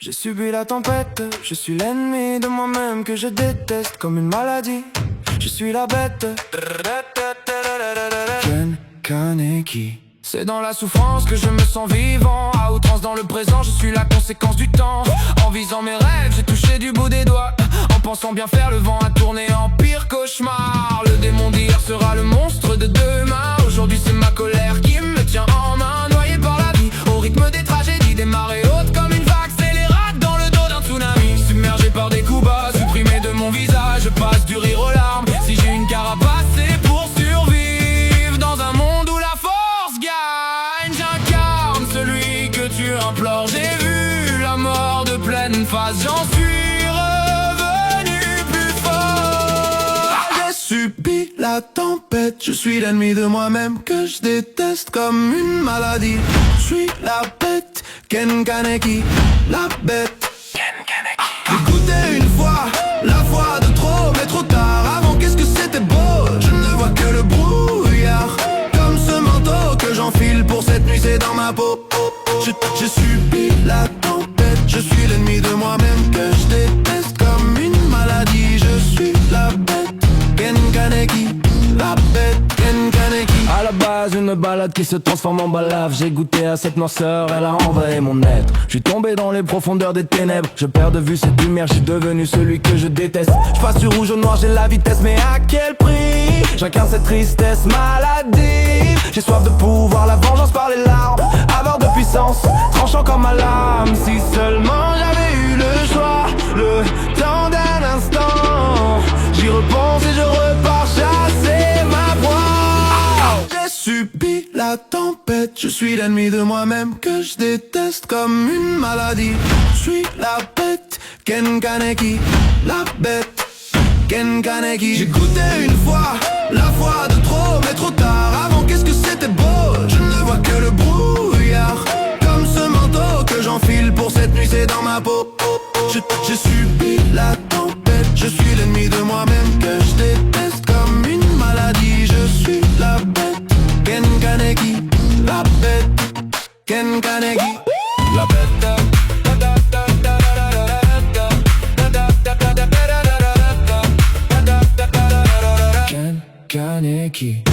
J'ai subi la tempête, je suis l'ennemi de moi-même que je déteste comme une maladie. Je suis la bête. Ken Kaneki. C'est dans la souffrance que je me sens vivant. À outrance dans le présent, je suis la conséquence du temps. En visant mes rêves, j'ai touché du bout des doigts. En pensant bien faire, le vent a tourné en pire cauchemar. Le démon d'hier sera le monstre de demain. Aujourd'hui c'est ma colère qui me tient en main. Noyé par la vie, au rythme des tragédies, des marées hautes comme une vague scélérate dans le dos d'un tsunami. Submergé par des coups bas, supprimé de mon visage, je passe du rire aux larmes. Si j'ai une carapace, c'est pour survivre dans un monde où la force gagne. J'incarne celui que tu implores. J'ai vu la mort de pleine face, j'en suis revenu plus fort. J'ai subi la tempête, je suis l'ennemi de moi-même que je déteste comme une maladie. Je suis la bête, Ken Kaneki, la bête. J'ai goûté une fois, la fois de trop, mais trop tard. Avant qu'est-ce que c'était beau, je ne vois que le brouillard. Comme ce manteau que j'enfile pour cette nuit, c'est dans ma peau. J'ai subi la tempête, je suis l'ennemi de moi-même que je déteste comme une maladie. Je suis la bête, Ken Kaneki, la bête, Ken Kaneki. À la base une balade qui se transforme en balave. J'ai goûté à cette noirceur, elle a envahi mon être. Je suis tombé dans les profondeurs des ténèbres. Je perds de vue cette lumière, je suis devenu celui que je déteste. Je passe du rouge au noir, j'ai la vitesse, mais à quel prix? Chacun cette tristesse maladive. J'ai soif de pouvoir, la vengeance par les larmes. Avoir de puissance, tranchant comme ma lame. Si seulement j'avais eu le choix, le temps d'un instant. J'y repense et je repars chasser ma proie. J'ai subi la tempête, je suis l'ennemi de moi-même que je déteste comme une maladie. Je suis la bête, Ken Kaneki, la bête, Ken Kaneki. J'ai goûté une fois, la fois de trop, mais trop tard. Avant qu'est-ce que c'était beau, je ne vois que le brouillard. Comme ce manteau que j'enfile pour cette nuit, c'est dans ma peau. J'ai subi la tempête, je suis l'ennemi de moi-même que je déteste comme une maladie. Je suis la bête, Ken Kaneki, la bête, Ken Kaneki, la bête. Ken Kaneki.